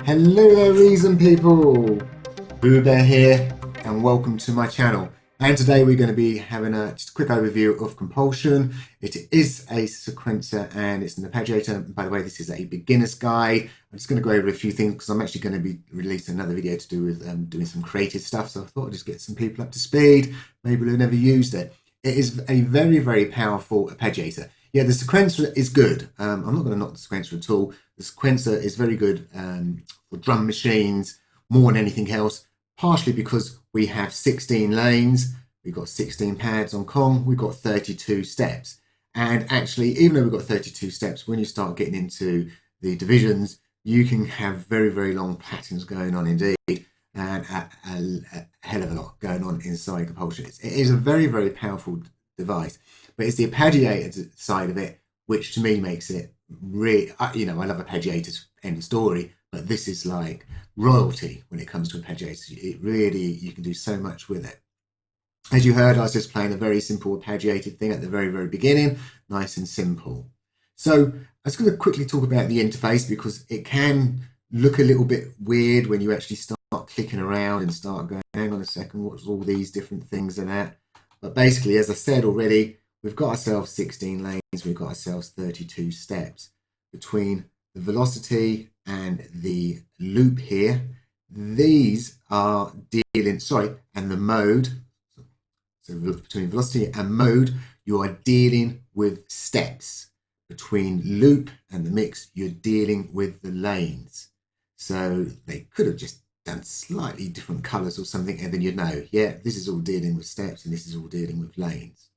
Hello there, reason people! PoohBear here, and welcome to my channel. And today we're going to be having just a quick overview of Compulsion. It is a sequencer and it's an arpeggiator. By the way, this is a beginner's guide. I'm just going to go over a few things because I'm actually going to be releasing another video to do with doing some creative stuff. So I thought I'd just get some people up to speed, maybe who've never used it. It is a very, very powerful arpeggiator. Yeah, the sequencer is good. I'm not going to knock the sequencer at all. The sequencer is very good for drum machines more than anything else, partially because we have 16 lanes, we've got 16 pads on Kong, we've got 32 steps. And actually, even though we've got 32 steps, when you start getting into the divisions, you can have very, very long patterns going on indeed, and a hell of a lot going on inside Compulsion. It is a very, very powerful device, but it's the arpeggiator side of it which to me makes it really, I love arpeggiators, end of story, but this is like royalty when it comes to arpeggiators. It really, you can do so much with it. As you heard, I was just playing a very simple arpeggiated thing at the very, very beginning, nice and simple. So I was going to quickly talk about the interface because it can look a little bit weird when you actually start clicking around and start going, hang on a second, what's all these different things and that? But basically, as I said already, we've got ourselves 16 lanes, we've got ourselves 32 steps. Between the velocity and the loop here, these are dealing, and the mode, so between velocity and mode, you are dealing with steps. Between loop and the mix, you're dealing with the lanes. So they could have just done slightly different colors or something, and then you'd know, yeah, this is all dealing with steps and this is all dealing with lanes.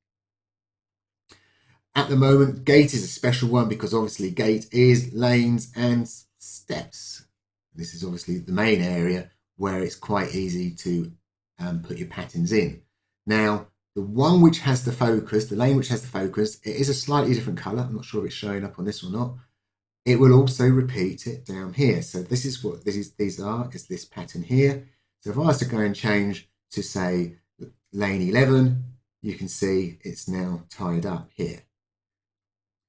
At the moment, gate is a special one because obviously gate is lanes and steps. This is obviously the main area where it's quite easy to put your patterns in. Now, the one which has the focus, the lane which has the focus, it is a slightly different color. I'm not sure if it's showing up on this or not. It will also repeat it down here. So this is what these are, is this pattern here. So if I was to go and change to say lane 11, you can see it's now tied up here.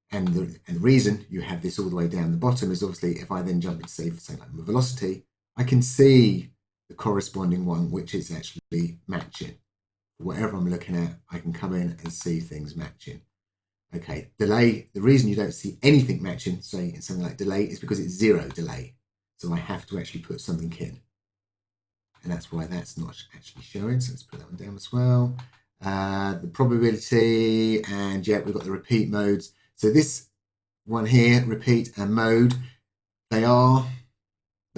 And the reason you have this all the way down the bottom is obviously if I then jump into say like velocity, I can see the corresponding one which is actually matching. Whatever I'm looking at, I can come in and see things matching. Okay, delay, the reason you don't see anything matching, say in something like delay, is because it's 0 delay. So I have to actually put something in. And that's why that's not actually showing. So let's put that one down as well. The probability, and yeah, we've got the repeat modes. So this one here, repeat and mode, they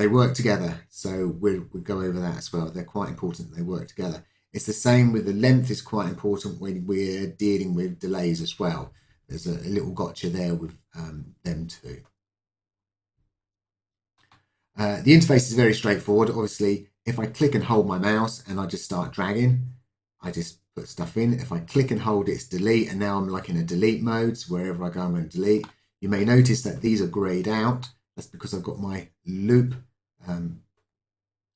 work together. So we'll go over that as well. They're quite important, they work together. It's the same with the length is quite important when we're dealing with delays as well. There's a little gotcha there with them too. The interface is very straightforward. Obviously, if I click and hold my mouse and I just start dragging, I just put stuff in. If I click and hold, it's delete, and now I'm like in a delete mode. So wherever I go, I'm going to delete. You may notice that these are grayed out. That's because I've got my loop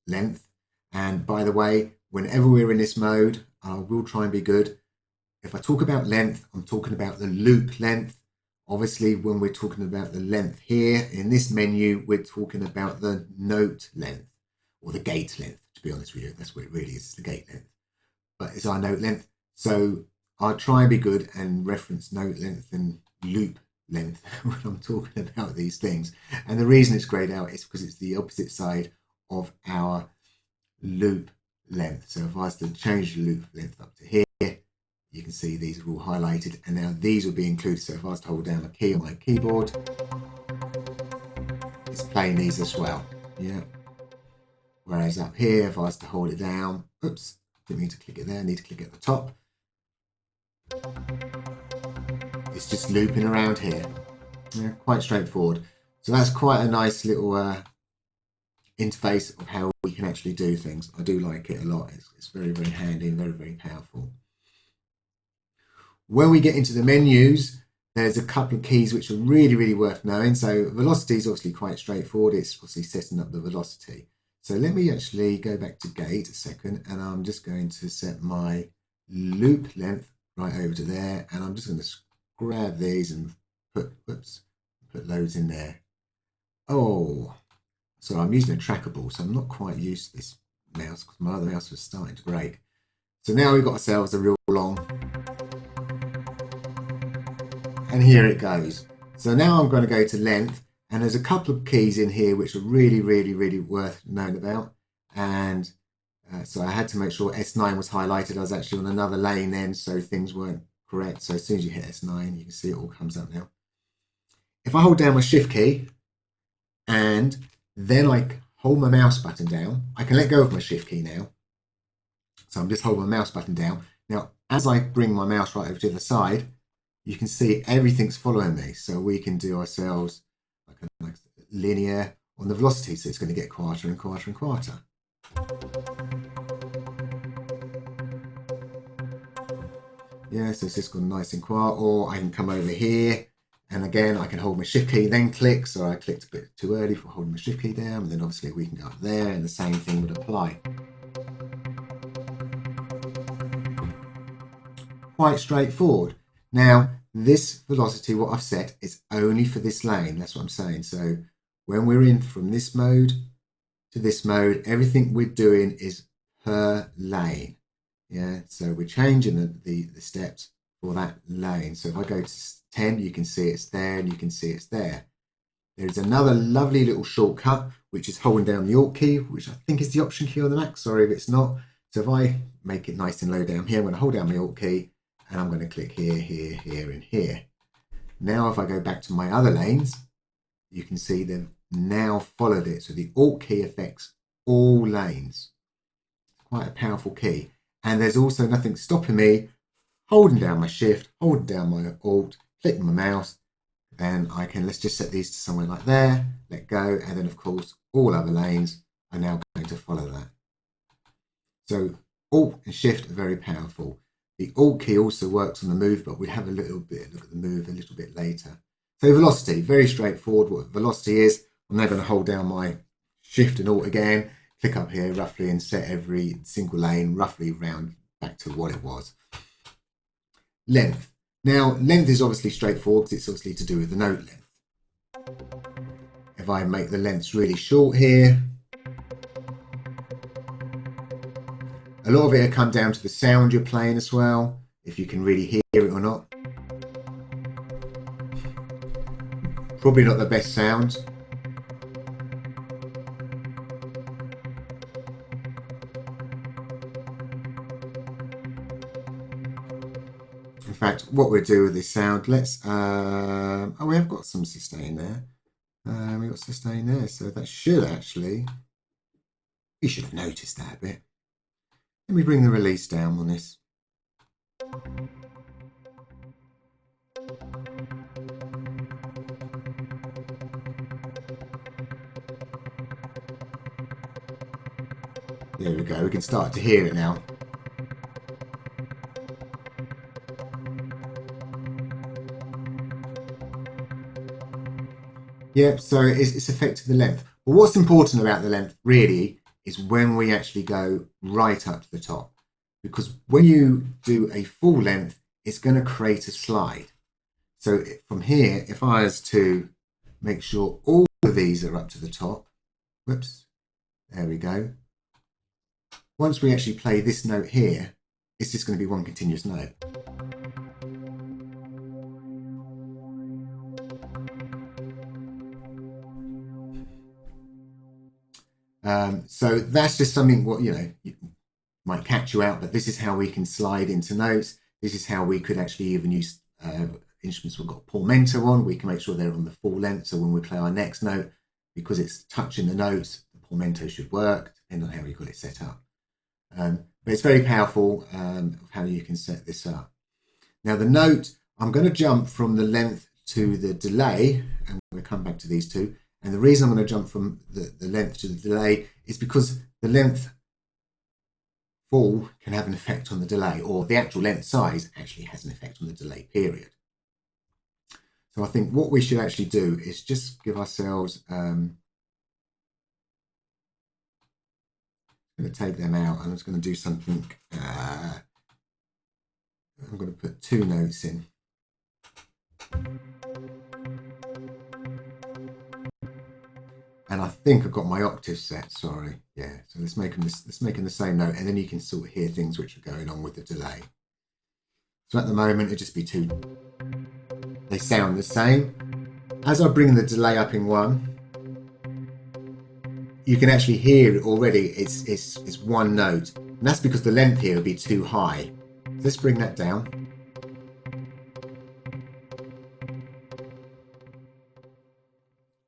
length. And by the way, whenever we're in this mode, I will try and be good. If I talk about length, I'm talking about the loop length. Obviously, when we're talking about the length here in this menu, we're talking about the note length or the gate length, to be honest with you. That's what it really is, the gate length. But it's our note length. So I'll try and be good and reference note length and loop length when I'm talking about these things. And the reason it's grayed out is because it's the opposite side of our loop length. So if I was to change the loop length up to here, you can see these are all highlighted, and now these will be included. So if I was to hold down a key on my keyboard, it's playing these as well. Yeah. Whereas up here, if I was to hold it down, oops, didn't mean to click it there, I need to click it at the top. It's just looping around here. Yeah, quite straightforward. So that's quite a nice little interface of how we can actually do things. I do like it a lot. It's very, very handy and very, very powerful. When we get into the menus, there's a couple of keys which are really, really worth knowing. So velocity is obviously quite straightforward. It's obviously setting up the velocity. So let me actually go back to gate a second, and I'm just going to set my loop length right over to there, and I'm just going to grab these and put loads in there. Oh, So I'm using a trackable, so I'm not quite used to this mouse because my other mouse was starting to break. So now we've got ourselves a real long, and here it goes. So now I'm going to go to length, and there's a couple of keys in here which are really, really, really worth knowing about. And so I had to make sure S9 was highlighted. I was actually on another lane then, so things weren't correct. So as soon as you hit S9, you can see it all comes up now. If I hold down my shift key and then I hold my mouse button down, I can let go of my shift key now. So I'm just holding my mouse button down. Now, as I bring my mouse right over to the side, you can see everything's following me. So we can do ourselves like a nice linear on the velocity. So it's going to get quieter and quieter and quieter. Yeah, so it's just gone nice and quiet. Or I can come over here, and again, I can hold my shift key, then click. So I clicked a bit too early for holding my shift key down. And then obviously we can go up there, and the same thing would apply. Quite straightforward. Now, this velocity, what I've set, is only for this lane. That's what I'm saying. So when we're in from this mode to this mode, everything we're doing is per lane. Yeah, so we're changing the steps for that lane. So if I go to 10, you can see it's there, and you can see it's there. There's another lovely little shortcut, which is holding down the Alt key, which I think is the Option key on the Mac. Sorry if it's not. So if I make it nice and low down here, I'm going to hold down my Alt key, and I'm going to click here, here, here, and here. Now, if I go back to my other lanes, you can see they've now followed it. So the Alt key affects all lanes. Quite a powerful key. And there's also nothing stopping me holding down my shift, holding down my Alt, clicking my mouse, and I can, let's just set these to somewhere like there, let go, and then of course all other lanes are now going to follow that. So Alt and Shift are very powerful. The Alt key also works on the move, but we'll have a little bit look at the move a little bit later. So velocity, very straightforward. What velocity is, I'm now going to hold down my Shift and Alt again, click up here roughly and set every single lane roughly round back to what it was. Length. Now, length is obviously straightforward because it's obviously to do with the note length. If I make the lengths really short here, a lot of it will come down to the sound you're playing as well, if you can really hear it or not. Probably not the best sound. In fact, what we'll do with this sound, let's, oh, we have got some sustain there. We've got sustain there, so that should actually, you should have noticed that a bit. Let me bring the release down on this. There we go, we can start to hear it now. Yeah, so it's affected the length. But what's important about the length really is when we actually go right up to the top. Because when you do a full length, it's going to create a slide. So from here, if I was to make sure all of these are up to the top, whoops, there we go. Once we actually play this note here, it's just going to be one continuous note. So that's just something what, might catch you out, but this is how we can slide into notes. This is how we could actually even use instruments we've got portamento on. We can make sure they're on the full length. So when we play our next note, because it's touching the notes, the portamento should work, depending on how you got it set up. But it's very powerful of how you can set this up. Now the note, I'm going to jump from the length to the delay, and we'll come back to these two. And the reason I'm going to jump from the length to the delay is because the length fall can have an effect on the delay, or the actual length size actually has an effect on the delay period. So I think what we should actually do is just give ourselves, I'm going to take them out. I'm just going to do something, I'm going to put two notes in. And I think I've got my octave set, sorry. Yeah, so let's make them the same note, and then you can sort of hear things which are going on with the delay. So at the moment, it'd just be two. They sound the same. As I bring the delay up in one, you can actually hear it already. It's one note. And that's because the length here would be too high. So let's bring that down.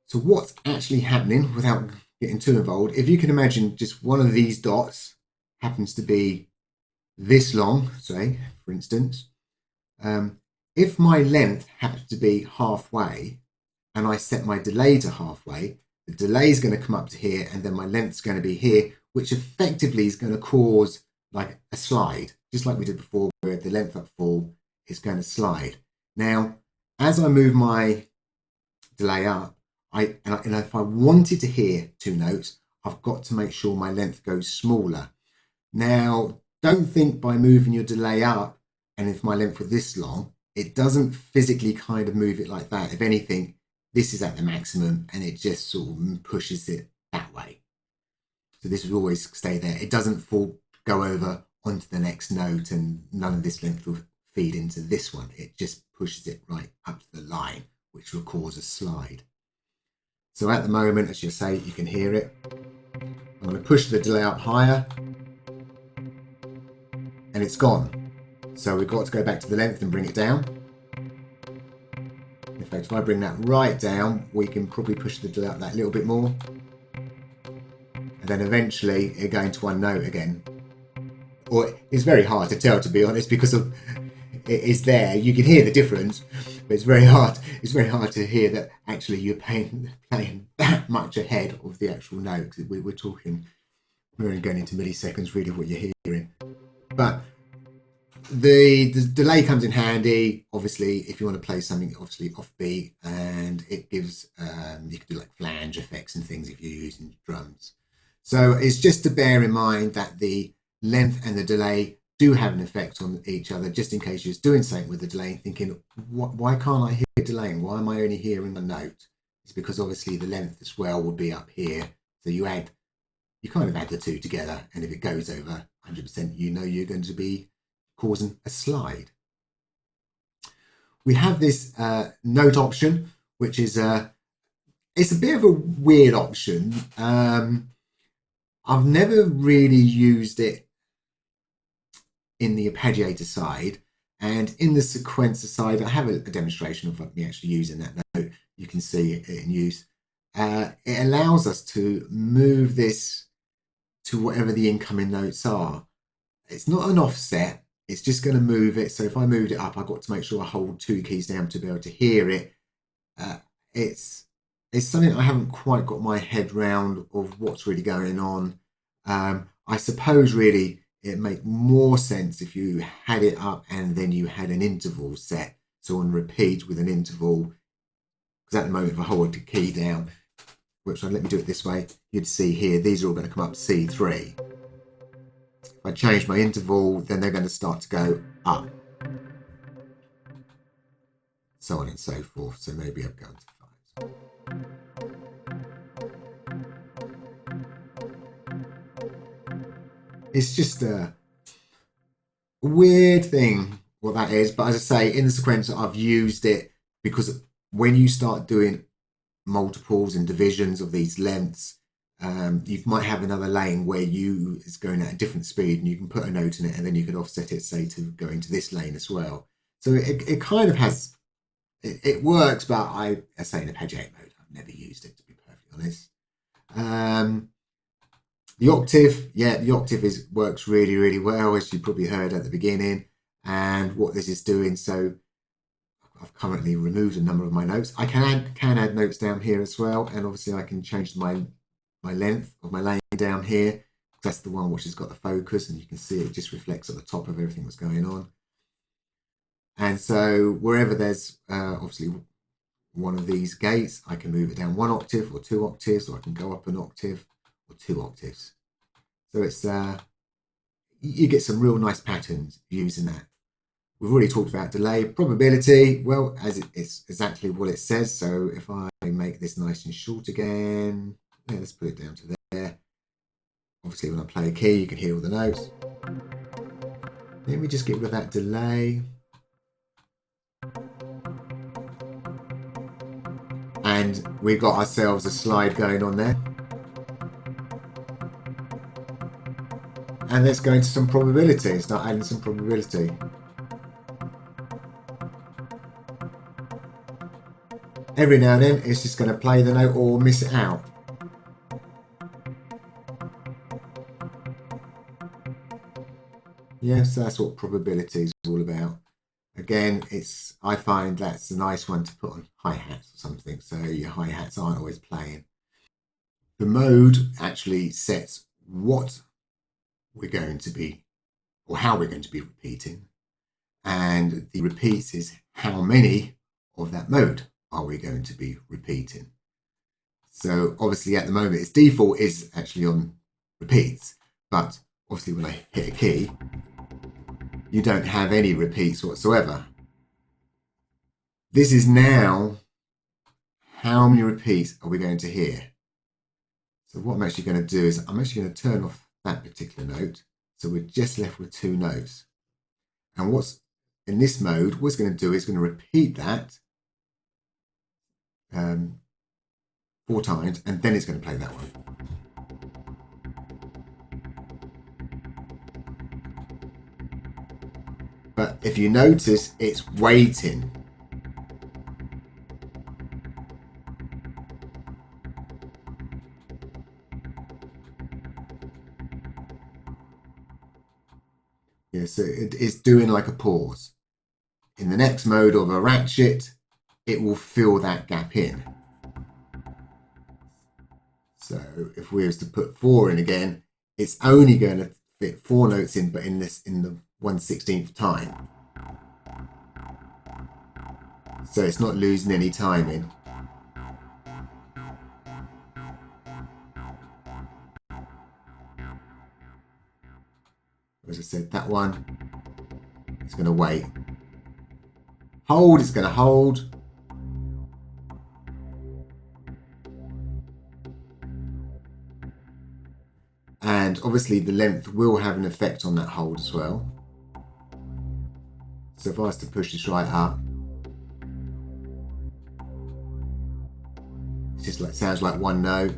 So what's actually happening, without getting too involved, if you can imagine just one of these dots happens to be this long, say, for instance, if my length happens to be halfway and I set my delay to halfway, the delay is going to come up to here and then my length's going to be here, which effectively is going to cause like a slide, just like we did before, where the length up full is going to slide. Now, as I move my delay up, and if I wanted to hear two notes, I've got to make sure my length goes smaller. Now, don't think by moving your delay up, and if my length were this long, it doesn't physically kind of move it like that. If anything, this is at the maximum and it just sort of pushes it that way. So this will always stay there. It doesn't go over onto the next note, and none of this length will feed into this one. It just pushes it right up to the line, which will cause a slide. So at the moment, as you say, you can hear it. I'm going to push the delay up higher and it's gone. So we've got to go back to the length and bring it down. In fact, if I bring that right down, we can probably push the delay up that little bit more. And then eventually it'll go into one note again. Or it's very hard to tell, to be honest, because it is there. You can hear the difference, but it's very hard. It's very hard to hear that actually you're playing that much ahead of the actual note. Because we're only going into milliseconds really of what you're hearing. But the delay comes in handy, obviously, if you want to play something obviously offbeat, and it gives you can do like flange effects and things if you're using drums. So it's just to bear in mind that the length and the delay do have an effect on each other, just in case you're doing something with the delay and thinking, why can't I hear delaying? Why am I only hearing a note? It's because obviously the length as well would be up here. So you kind of add the two together, and if it goes over 100%, you know you're going to be causing a slide. We have this note option, which is it's a bit of a weird option. I've never really used it in the Arpeggiator side, and in the sequencer side, I have a demonstration of me actually using that note. You can see it in use. It allows us to move this to whatever the incoming notes are. It's not an offset, it's just going to move it. So if I moved it up, I've got to make sure I hold two keys down to be able to hear it. It's something I haven't quite got my head round of what's really going on. I suppose really it'd make more sense if you had it up and then you had an interval set. So on repeat with an interval, because at the moment if I hold the key down, which let me do it this way, you'd see here, these are all going to come up C3. If I change my interval, then they're going to start to go up. So on and so forth. So maybe I'll go into 5. It's just a weird thing what that is, but as I say, in the sequencer I've used it because when you start doing multiples and divisions of these lengths, you might have another lane where is going at a different speed, and you can put a note in it, and then you could offset it, say, to go into this lane as well. So it kind of has, it works, but I say in Arpeggiator mode, I've never used it, to be perfectly honest. The octave, yeah, the octave works really, really well, as you probably heard at the beginning, and what this is doing. So I've currently removed a number of my notes. I can add notes down here as well, and obviously I can change my length of my lane down here. That's the one which has got the focus, and you can see it just reflects at the top of everything that's going on. And so wherever there's obviously one of these gates, I can move it down 1 octave or 2 octaves, or I can go up an octave or 2 octaves. So it's you get some real nice patterns using that. We've already talked about delay. Probability, well, as it's exactly what it says. So if I make this nice and short again, Yeah, let's put it down to there. Obviously, when I play a key, you can hear all the notes. Let me just get rid of that delay. And we've got ourselves a slide going on there. And let's go into some probability. Start adding some probability. Every now and then, it's just going to play the note or miss it out. Yes, that's what probability is all about. Again, I find that's a nice one to put on hi-hats or something, so your hi-hats aren't always playing. The mode actually sets what we're going to be, or how we're going to be repeating, and the repeats is how many of that mode are we going to be repeating. So obviously at the moment its default is actually on repeats, but obviously when I hit a key, you don't have any repeats whatsoever. This is now how many repeats are we going to hear. So what I'm actually going to do is I'm actually going to turn off that particular note. So we're just left with 2 notes. And what's in this mode, what it's going to do is going to repeat that 4 times, and then it's going to play that one. But if you notice, it's waiting. Yeah, so it's doing like a pause. In the next mode of a ratchet, it will fill that gap in. So if we was to put 4 in again, it's only going to fit 4 notes in, but in the 1/16th time. So it's not losing any time in. As I said, that one is going to wait. Hold, it's going to hold. And obviously the length will have an effect on that hold as well. So if I was to push this right up, it just like sounds like one note.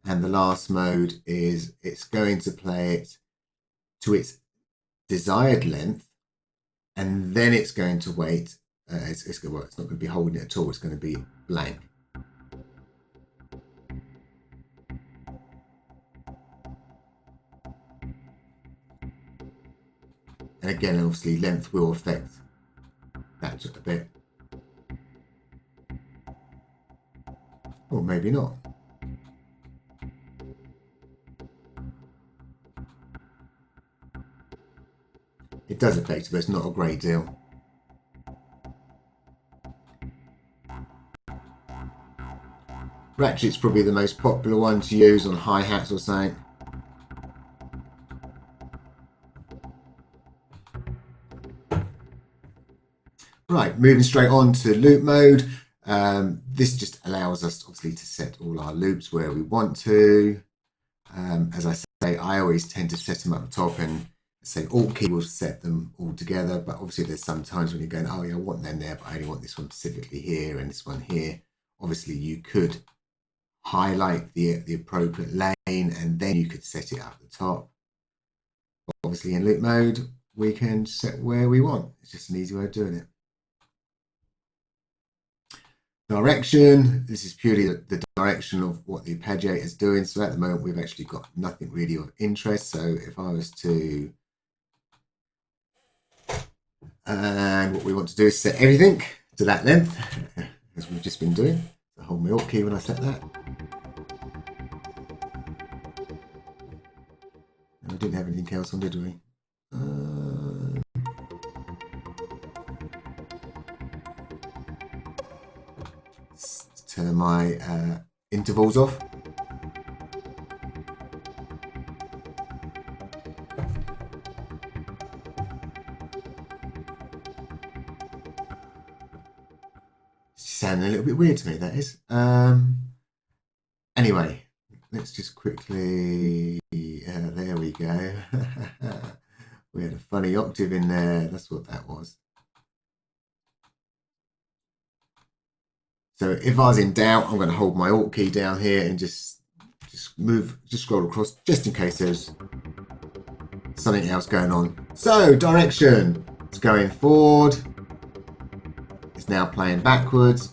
And the last mode is it's going to play it to its desired length, and then it's going to wait. It's not going to be holding it at all. It's going to be blank. And again, obviously, length will affect that a bit. Or maybe not. It does affect it, but it's not a great deal. Ratchet's probably the most popular one to use on hi-hats or something. Right, moving straight on to loop mode. This just allows us obviously to set all our loops where we want to. As I say, I always tend to set them up top and say Alt key will set them all together. But obviously there's some times when you're going, oh yeah, I want them there, but I only want this one specifically here and this one here. Obviously you could highlight the appropriate lane and then you could set it up at the top. But obviously in loop mode, we can set where we want. It's just an easy way of doing it. Direction, this is purely the direction of what the Arpeggiator is doing. So at the moment, we've actually got nothing really of interest. So if I was to, and what we want to do is set everything to that length, as we've just been doing. So hold my Alt key when I set that. And we didn't have anything else on, did we? Turn my intervals off. sounding a little bit weird to me, that is. Anyway, let's just quickly, there we go. We had a funny octave in there, that's what that was. So if I was in doubt, I'm going to hold my Alt key down here and just scroll across, just in case there's something else going on. So direction, it's going forward. It's now playing backwards.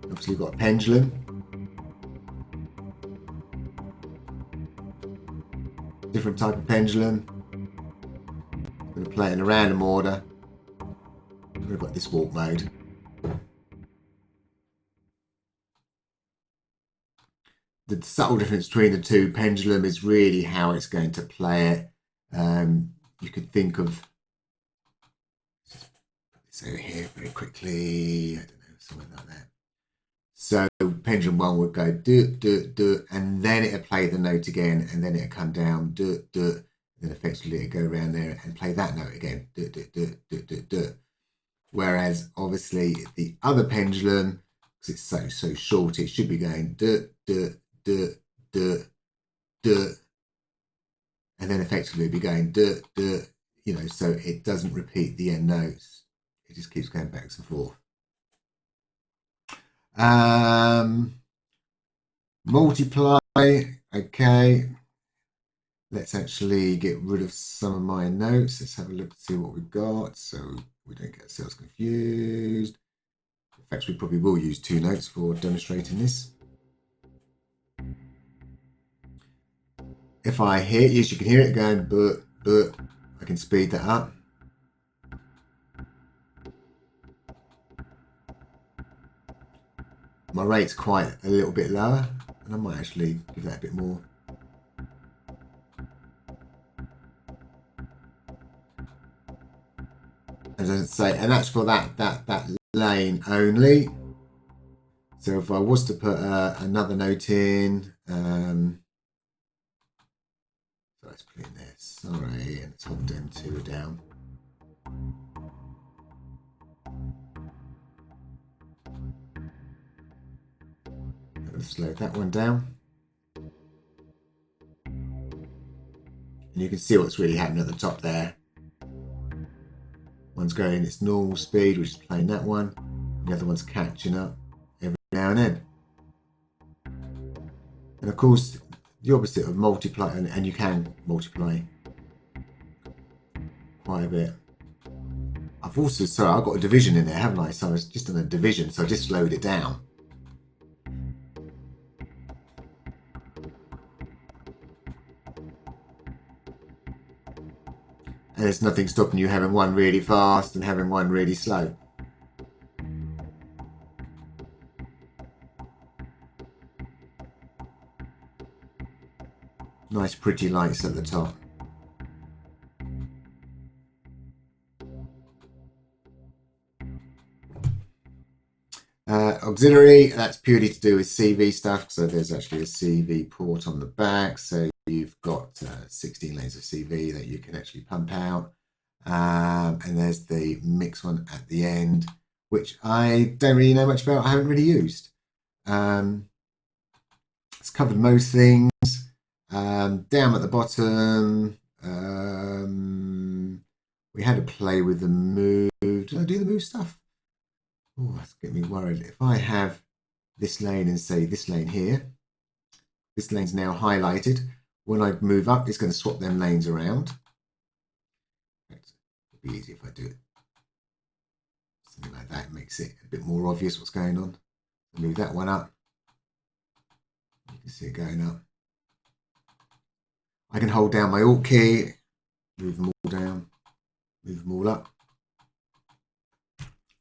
Obviously we've got a pendulum. Different type of pendulum. I'm going to play it in a random order. We've got this walk mode. The subtle difference between the two, pendulum is really how it's going to play it. You could think of, just put this over here very quickly, I don't know, something like that. So pendulum 1 would go do, do, do, and then it'll play the note again, and then it'll come down, do, do, and then effectively it'll go around there and play that note again, do, do, do, do, do, do. Whereas obviously the other pendulum, because it's so short, it should be going do, do, do, do, do, and then effectively be going do, do, you know, so it doesn't repeat the end notes. It just keeps going back and forth. Multiply, okay. Let's actually get rid of some of my notes. Let's have a look to see what we've got so we don't get ourselves confused. In fact, we probably will use 2 notes for demonstrating this. If I hear, yes, you can hear it going, but I can speed that up. My rate's quite a little bit lower, and I might actually give that a bit more. As I say, and that's for that lane only. So if I was to put another note in, so let's put in there, sorry, and let's hold them 2 down. I'm going to slow that one down. And you can see what's really happening at the top there. One's going its normal speed, which is playing that one. The other one's catching up every now and then. And of course, the opposite of multiply, and you can multiply quite a bit. I've also, sorry, I've got a division in there, haven't I? So I was just on a division, so I just slowed it down. And there's nothing stopping you having one really fast and having one really slow. Nice pretty lights at the top. Auxiliary, that's purely to do with CV stuff. So there's actually a CV port on the back. So you've got 16 lanes of CV that you can actually pump out. And there's the mix one at the end, which I don't really know much about. I haven't really used. It's covered most things. Down at the bottom, we had to play with the move. Did I do the move stuff? Oh, that's getting me worried. If I have this lane and say this lane here, this lane's now highlighted. When I move up, it's going to swap them lanes around. It'd be easy if I do it. Something like that makes it a bit more obvious what's going on. Move that one up. You can see it going up. I can hold down my Alt key, move them all down, move them all up,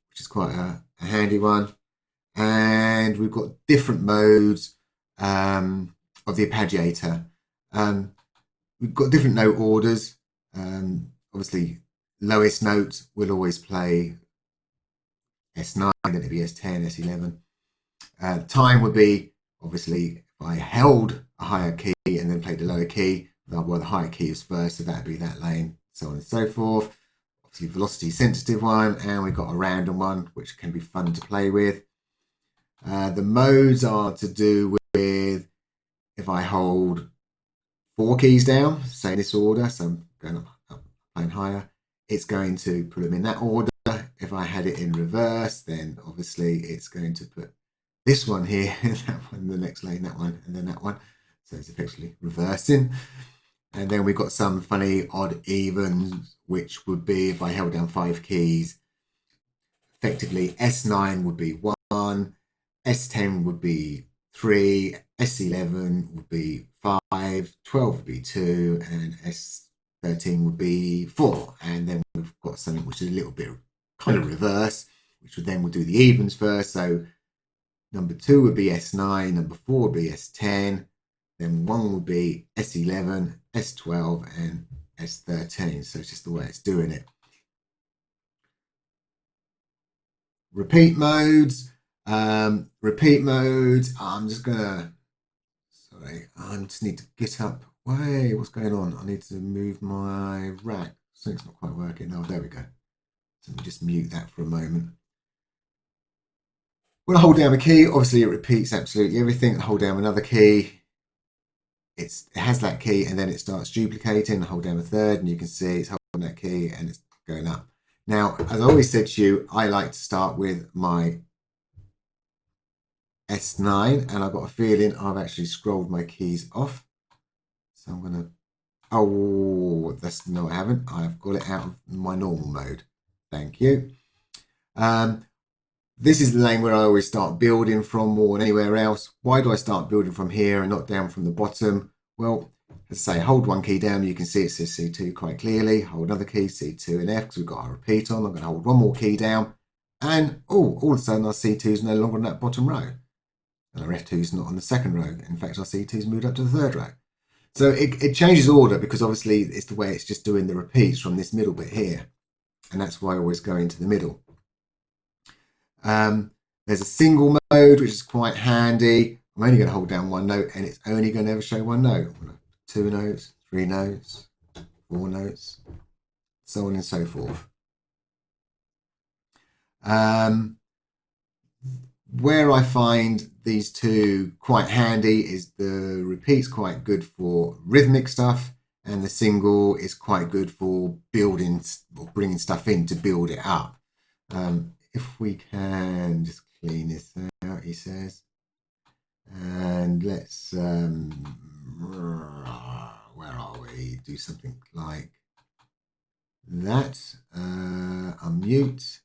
which is quite a handy one. And we've got different modes of the Arpeggiator. We've got different note orders. Obviously, lowest note will always play S9, then it'd be S10, S11. Time would be, obviously, if I held a higher key and then played the lower key, well, the higher key is first, so that'd be that lane, so on and so forth. velocity sensitive one, and we've got a random one, which can be fun to play with. The modes are to do with if I hold 4 keys down, say in this order, so I'm going up, playing higher, it's going to put them in that order. If I had it in reverse, then obviously it's going to put this one here, that one, the next lane, that one, and then that one. So it's effectively reversing. And then we've got some funny odd evens, which would be if I held down 5 keys, effectively S9 would be 1, S10 would be 3, S11 would be 5, 12 would be 2, and S13 would be 4. And then we've got something which is a little bit kind of reverse, which would then we'll do the evens first. So number 2 would be S9, number 4 would be S10, then 1 would be S11, S12, and S13. So it's just the way it's doing it. Repeat modes. Repeat modes. I'm just gonna. Sorry, I just need to get up. Wait, what's going on? I need to move my rack. Something's not quite working. Oh, there we go. So let me just mute that for a moment. When I hold down a key, obviously it repeats absolutely everything. I hold down another key. It has that key, and then it starts duplicating. I hold down a third, and you can see it's holding that key, and it's going up. Now, as I always said to you, I like to start with my S9, and I've got a feeling I've actually scrolled my keys off. So I'm going to, oh, no, I haven't. I've got it out of my normal mode. Thank you. This is the lane where I always start building from more than anywhere else. Why do I start building from here and not down from the bottom? Well, let's say hold one key down, you can see it says C2 quite clearly. Hold another key, C2 and F, because we've got our repeat on. I'm going to hold one more key down, and all of a sudden our C2 is no longer on that bottom row. And our F2 is not on the second row. In fact, our C2 is moved up to the third row. So it changes order because obviously it's the way it's just doing the repeats from this middle bit here. And that's why I always go into the middle. There's a single mode, which is quite handy. I'm only going to hold down one note, and it's only going to ever show one note. 2 notes, 3 notes, 4 notes, so on and so forth. Where I find these two quite handy is the repeat's quite good for rhythmic stuff, and the single is quite good for building or bringing stuff in to build it up. If we can just clean this out, he says, and let's where are we? Do something like that. Unmute.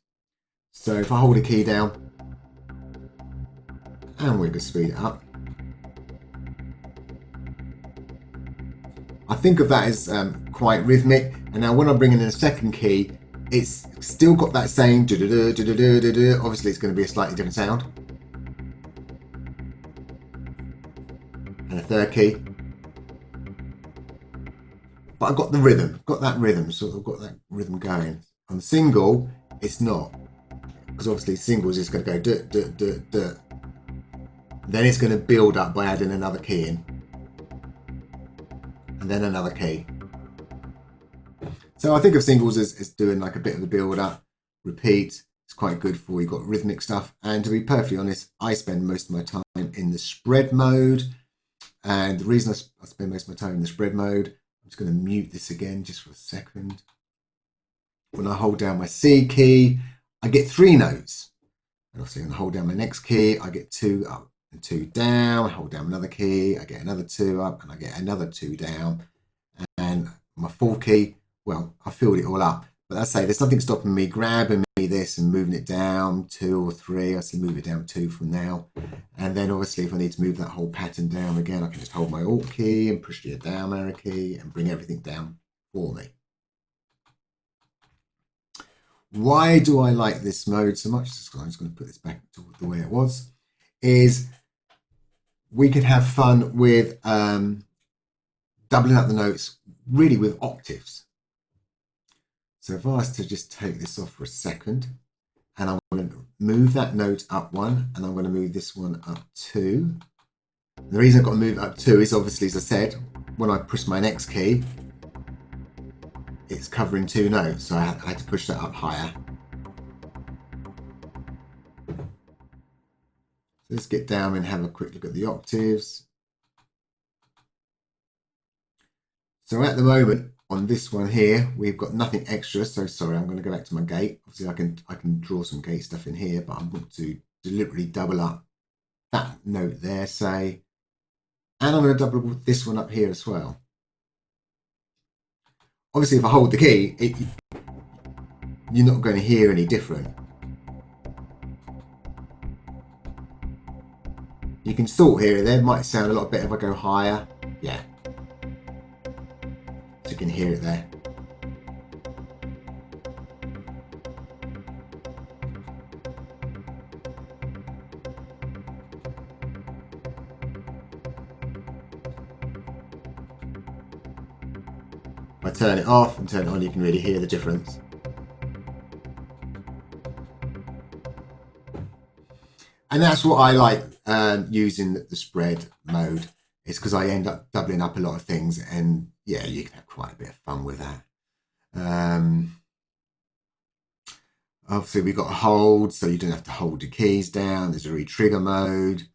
So if I hold a key down, and we're going to speed it up. I think of that as quite rhythmic. And now when I'm bringing in a second key, it's still got that same do-do-do-do-do-do-do. Obviously, it's going to be a slightly different sound. And a third key. But I've got the rhythm, got that rhythm, sort of got that rhythm going. On the single, it's not. Because obviously single is just going to go duh. Then it's going to build up by adding another key in. And then another key. So I think of singles as doing like a bit of the build up, repeat. It's quite good for, you've got rhythmic stuff. And to be perfectly honest, I spend most of my time in the spread mode. And the reason I spend most of my time in the spread mode, I'm just going to mute this again just for a second. When I hold down my C key, I get 3 notes. And obviously when I hold down my next key, I get 2 up and 2 down. I hold down another key, I get another 2 up, and I get another 2 down. And my 4th key, well, I filled it all up. But I say there's nothing stopping me grabbing me this and moving it down 2 or 3. I say move it down 2 from now. And then obviously if I need to move that whole pattern down again, I can just hold my Alt key and push the down arrow key and bring everything down for me. Why do I like this mode so much? I'm just going to put this back to the way it was. Is we could have fun with doubling up the notes really with octaves. So if I was to just take this off for a second, and I'm going to move that note up 1, and I'm going to move this one up 2. And the reason I've got to move it up 2 is obviously, as I said, when I push my next key, it's covering 2 notes, so I had to push that up higher. So let's get down and have a quick look at the octaves. So at the moment on this one here, we've got nothing extra. So sorry, I'm going to go back to my gate. Obviously, I can draw some gate stuff in here, but I'm going to deliberately double up that note there, say, and I'm going to double this one up here as well. Obviously, if I hold the key, you're not going to hear any different. You can sort here and there. It might sound a lot better if I go higher. Yeah. So you can hear it there. If I turn it off and turn it on, you can really hear the difference. And that's what I like using the spread mode. It's because I end up doubling up a lot of things, and yeah, you can have quite a bit of fun with that. Obviously, we've got a hold, so you don't have to hold your keys down. There's a re-trigger mode.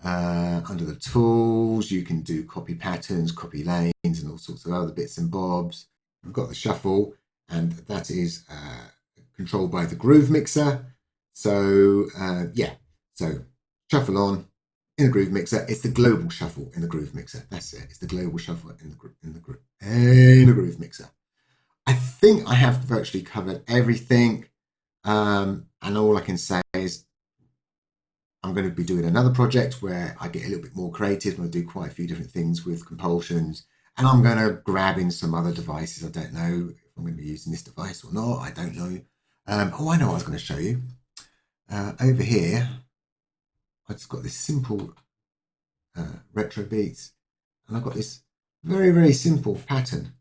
Under the tools, you can do copy patterns, copy lanes, and all sorts of other bits and bobs. We've got the shuffle, and that is controlled by the groove mixer. So yeah, so shuffle on in the groove mixer. It's the global shuffle in the groove mixer. That's it. It's the global shuffle in the groove mixer. I think I have virtually covered everything, and all I can say is I'm going to be doing another project where I get a little bit more creative and I do quite a few different things with compulsions, and I'm going to grab in some other devices. I don't know if I'm going to be using this device or not. I don't know. Oh, I know what I was going to show you. Over here, I just got this simple retro beats, and I've got this very, very simple pattern.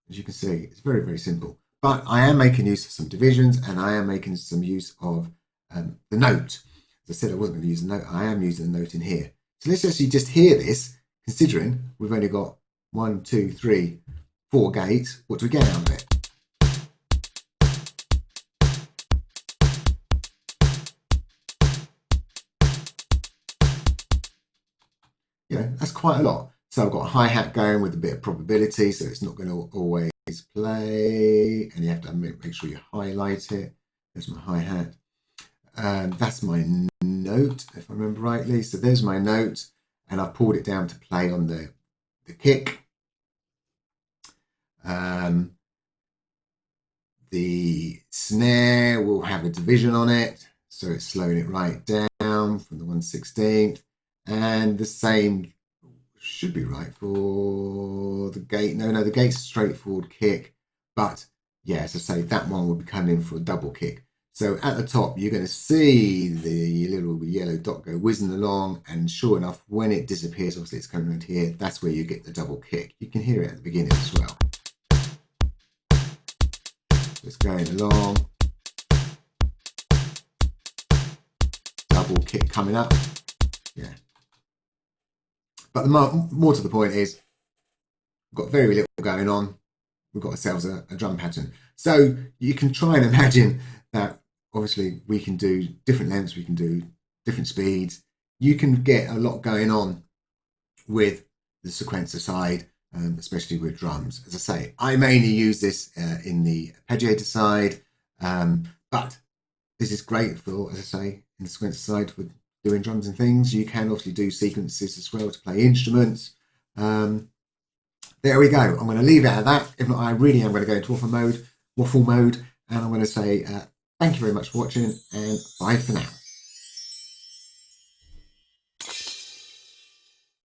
As you can see, it's very, very simple. But I am making use of some divisions, and I am making some use of the note. As I said, I wasn't going to use the note. I am using the note in here. So let's actually just hear this, considering we've only got 1, 2, 3, 4 gates. What do we get out of it? You know, that's quite a lot. So I've got a hi-hat going with a bit of probability, so it's not going to always play, and you have to make sure you highlight it. There's my hi-hat. That's my note, if I remember rightly. So there's my note, and I've pulled it down to play on the kick. The snare will have a division on it, so it's slowing it right down from the 1/16th, and the same should be right for the gate. No, the gate's a straightforward kick, but yeah, as I say, that one will be coming in for a double kick. So at the top, you're going to see the little yellow dot go whizzing along, and sure enough, when it disappears, obviously it's coming around here, that's where you get the double kick. You can hear it at the beginning as well. So it's going along. Double kick coming up. Yeah. But the more to the point is, we've got very little going on. We've got ourselves a drum pattern. So you can try and imagine that obviously we can do different lengths, we can do different speeds. You can get a lot going on with the sequencer side, especially with drums. As I say, I mainly use this in the Arpeggiator side, but this is great for, as I say, in the sequencer side for doing drums and things. You can obviously do sequences as well to play instruments. There we go. I'm going to leave it at that. If not, I really am going to go into waffle mode, and I'm going to say thank you very much for watching, and bye for now.